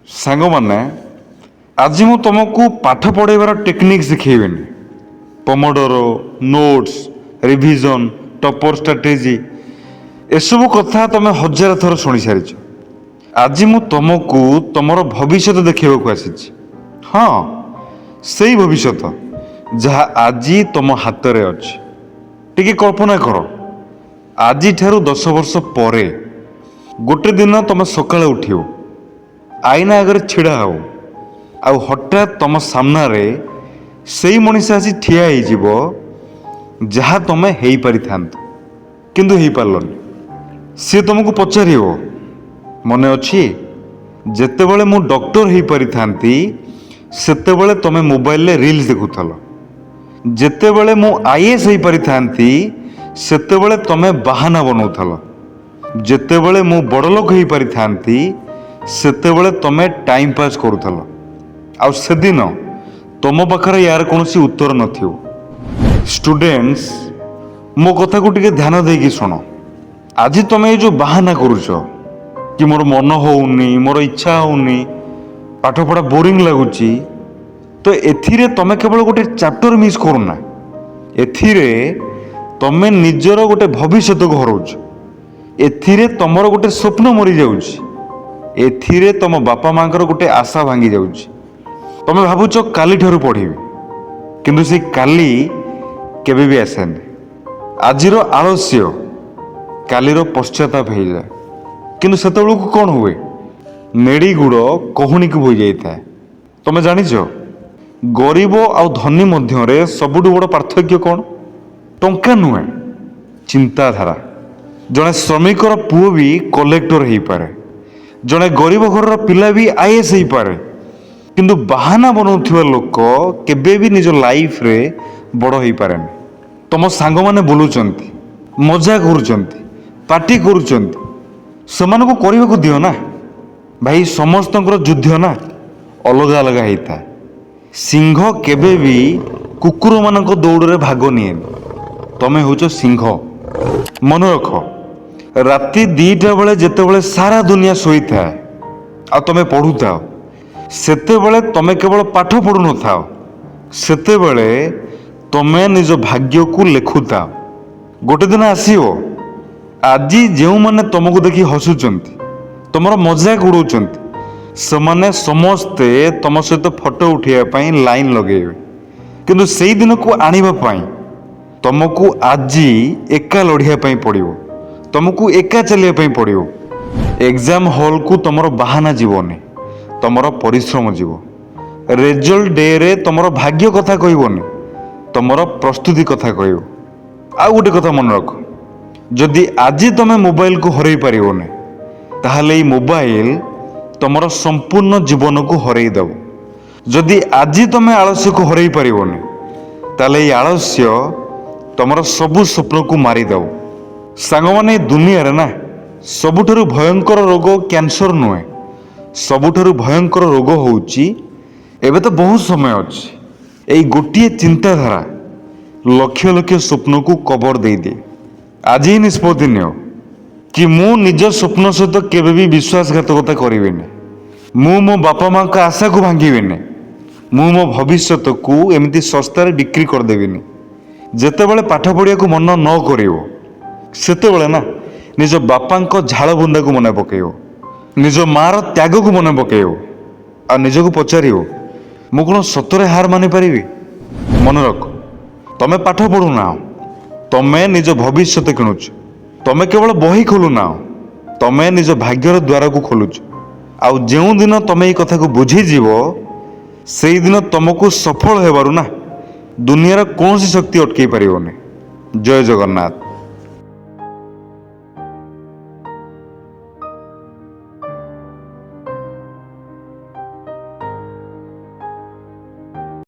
ସାଙ୍ଗମାନେ ଆଜି ମୁଁ ତୁମକୁ ପାଠ ପଢ଼ାଇବାର ଟେକ୍ନିକ୍ ଶିଖେଇବିନି। Pomodoro, notes, revision, topper strategy ଏସବୁ କଥା ତୁମେ ହଜାର ଥର ଶୁଣିସାରିଛ। ଆଜି ମୁଁ ତୁମକୁ ତୁମର ଭବିଷ୍ୟତ ଦେଖାଇବାକୁ ଆସିଛି। ହଁ, ସେଇ ଭବିଷ୍ୟତ ଯାହା ଆଜି ତୁମ ହାତରେ ଅଛି। ଟିକେ କଳ୍ପନା କର, ଆଜିଠାରୁ 10 ବର୍ଷ ପରେ ଗୋଟେ ଦିନ ତୁମେ ସକାଳେ ଉଠିବ, ଆଇନା ଆଗରେ ଛିଡ଼ା ହେବ, ଆଉ ହଠାତ୍ ତୁମ ସାମ୍ନାରେ ସେଇ ମଣିଷ ଆସି ଠିଆ ହେଇଯିବ ଯାହା ତୁମେ ହେଇପାରିଥାନ୍ତ କିନ୍ତୁ ହେଇପାରିଲନି। ସିଏ ତୁମକୁ ପଚାରିବ, ମନେ ଅଛି ଯେତେବେଳେ ମୁଁ ଡକ୍ଟର ହେଇପାରିଥାନ୍ତି ସେତେବେଳେ ତୁମେ ମୋବାଇଲରେ ରିଲ୍ସ ଦେଖୁଥିଲ, ଯେତେବେଳେ ମୁଁ IAS ହେଇପାରିଥାନ୍ତି ସେତେବେଳେ ତୁମେ ବାହାନା ବନାଉଥିଲ, ଯେତେବେଳେ ମୁଁ ବଡ଼ଲୋକ ହେଇପାରିଥାନ୍ତି ସେତେବେଳେ ତୁମେ ଟାଇମ୍ ପାସ୍ କରୁଥିଲ, ଆଉ ସେଦିନ ତୁମ ପାଖରେ ୟାର କୌଣସି ଉତ୍ତର ନଥିବ। ଷ୍ଟୁଡେଣ୍ଟସ୍, ମୋ କଥାକୁ ଟିକେ ଧ୍ୟାନ ଦେଇକି ଶୁଣ। ଆଜି ତୁମେ ଏଇ ଯେଉଁ ବାହାନା କରୁଛ କି ମୋର ମନ ହେଉନି, ମୋର ଇଚ୍ଛା ହେଉନି, ପାଠପଢ଼ା ବୋରିଂ ଲାଗୁଛି, ତ ଏଥିରେ ତୁମେ କେବଳ ଗୋଟେ ଚାପ୍ଟର ମିସ୍ କରୁନା, ଏଥିରେ ତୁମେ ନିଜର ଗୋଟେ ଭବିଷ୍ୟତକୁ ହରଉଛ, ଏଥିରେ ତୁମର ଗୋଟେ ସ୍ୱପ୍ନ ମରିଯାଉଛି, ଏଥିରେ ତୁମ ବାପା ମାଆଙ୍କର ଗୋଟେ ଆଶା ଭାଙ୍ଗି ଯାଉଛି। ତୁମେ ଭାବୁଛ କାଲିଠାରୁ ପଢ଼ିବି, କିନ୍ତୁ ସେ କାଲି କେବେ ବି ଆସେନି। ଆଜିର ଆଳସ୍ୟ କାଲିର ପଶ୍ଚାତାପ ହେଇଯାଏ, କିନ୍ତୁ ସେତେବେଳକୁ କ'ଣ ହୁଏ? ନେଡ଼ି ଗୁଡ଼ କହୁଣୀକୁ ହୋଇଯାଇଥାଏ। ତୁମେ ଜାଣିଛ ଗରିବ ଆଉ ଧନୀ ମଧ୍ୟରେ ସବୁଠୁ ବଡ଼ ପାର୍ଥକ୍ୟ କ'ଣ? ଟଙ୍କା ନୁହେଁ, ଚିନ୍ତାଧାରା। ଜଣେ ଶ୍ରମିକର ପୁଅ ବି କଲେକ୍ଟର ହେଇପାରେ, ଜଣେ ଗରିବ ଘରର ପିଲା ବି IAS ହେଇପାରେ, କିନ୍ତୁ ବାହାନା ବନାଉଥିବା ଲୋକ କେବେ ବି ନିଜ ଲାଇଫରେ ବଡ଼ ହେଇପାରେନି। ତୁମ ସାଙ୍ଗମାନେ ବୁଲୁଛନ୍ତି, ମଜା କରୁଛନ୍ତି, ପାର୍ଟି କରୁଛନ୍ତି, ସେମାନଙ୍କୁ କରିବାକୁ ଦିଅ ନା ଭାଇ। ସମସ୍ତଙ୍କର ଯୁଦ୍ଧ ନା ଅଲଗା ଅଲଗା ହେଇଥାଏ। ସିଂହ କେବେ ବି କୁକୁରମାନଙ୍କ ଦୌଡ଼ରେ ଭାଗ ନିଏନି। ତୁମେ ହେଉଛ ସିଂହ। ମନେ ରଖ, ରାତି 2ଟା ବେଳେ ଯେତେବେଳେ ସାରା ଦୁନିଆ ଶୋଇଥାଏ ଆଉ ତୁମେ ପଢ଼ୁଥାଅ, ସେତେବେଳେ ତୁମେ କେବଳ ପାଠ ପଢ଼ୁନଥାଅ, ସେତେବେଳେ ତୁମେ ନିଜ ଭାଗ୍ୟକୁ ଲେଖୁଥାଅ। ଗୋଟେ ଦିନ ଆସିବ, ଆଜି ଯେଉଁମାନେ ତୁମକୁ ଦେଖି ହସୁଛନ୍ତି, ତୁମର ମଜାକ ଉଡ଼ଉଛନ୍ତି, ସେମାନେ ସମସ୍ତେ ତୁମ ସହିତ ଫଟୋ ଉଠାଇବା ପାଇଁ ଲାଇନ୍ ଲଗାଇବେ, କିନ୍ତୁ ସେଇ ଦିନକୁ ଆଣିବା ପାଇଁ ତୁମକୁ ଆଜି ଏକା ଲଢ଼ିବା ପାଇଁ ପଡ଼ିବ, ତୁମକୁ ଏକା ଚାଲିବା ପାଇଁ ପଡ଼ିବ। ଏକ୍ଜାମ୍ ହଲ୍କୁ ତୁମର ବାହାନା ଯିବନି, ତୁମର ପରିଶ୍ରମ ଯିବ। ରେଜଲ୍ଟ ଡେରେ ତୁମର ଭାଗ୍ୟ କଥା କହିବନି, ତୁମର ପ୍ରସ୍ତୁତି କଥା କହିବ। ଆଉ ଗୋଟେ କଥା ମନେ ରଖ, ଯଦି ଆଜି ତୁମେ ମୋବାଇଲକୁ ହରାଇ ପାରିବନି, ତାହେଲେ ଏଇ ମୋବାଇଲ ତୁମର ସମ୍ପୂର୍ଣ୍ଣ ଜୀବନକୁ ହରାଇ ଦେବ। ଯଦି ଆଜି ତୁମେ ଆଳସ୍ୟକୁ ହରାଇ ପାରିବନି, ତାହେଲେ ଏଇ ଆଳସ୍ୟ ତୁମର ସବୁ ସ୍ୱପ୍ନକୁ ମାରିଦେବ। ସାଙ୍ଗମାନେ, ଏ ଦୁନିଆରେ ନା ସବୁଠାରୁ ଭୟଙ୍କର ରୋଗ କ୍ୟାନ୍ସର ନୁହେଁ, ସବୁଠାରୁ ଭୟଙ୍କର ରୋଗ ହେଉଛି ଏବେ ତ ବହୁତ ସମୟ ଅଛି, ଏଇ ଗୋଟିଏ ଚିନ୍ତାଧାରା ଲକ୍ଷ ଲକ୍ଷ ସ୍ୱପ୍ନକୁ କବର ଦେଇଦିଏ। ଆଜି ହିଁ ନିଷ୍ପତ୍ତି ନିଅ କି ମୁଁ ନିଜ ସ୍ୱପ୍ନ ସହିତ କେବେ ବି ବିଶ୍ୱାସଘାତକତା କରିବିନି, ମୁଁ ମୋ ବାପା ମାଆଙ୍କ ଆଶାକୁ ଭାଙ୍ଗିବିନି, ମୁଁ ମୋ ଭବିଷ୍ୟତକୁ ଏମିତି ଶସ୍ତାରେ ବିକ୍ରି କରିଦେବିନି। ଯେତେବେଳେ ପାଠ ପଢ଼ିବାକୁ ମନ ନ କରିବ, ସେତେବେଳେ ନା ନିଜ ବାପାଙ୍କ ଝାଳ ବୁନ୍ଦାକୁ ମନେ ପକାଇବ, ନିଜ ମାଆର ତ୍ୟାଗକୁ ମନେ ପକାଇବ, ଆଉ ନିଜକୁ ପଚାରିବ, ମୁଁ କ'ଣ ସତରେ ହାର ମାନିପାରିବି? ମନେ ରଖ, ତୁମେ ପାଠ ପଢ଼ୁନାହ, ତୁମେ ନିଜ ଭବିଷ୍ୟତ କିଣୁଛ। ତୁମେ କେବଳ ବହି ଖୋଲୁନାହ, ତୁମେ ନିଜ ଭାଗ୍ୟର ଦ୍ୱାରକୁ ଖୋଲୁଛ। ଆଉ ଯେଉଁଦିନ ତୁମେ ଏଇ କଥାକୁ ବୁଝିଯିବ, ସେଇଦିନ ତୁମକୁ ସଫଳ ହେବାରୁ ନା ଦୁନିଆର କୌଣସି ଶକ୍ତି ଅଟକାଇ ପାରିବନି। ଜୟ ଜଗନ୍ନାଥ।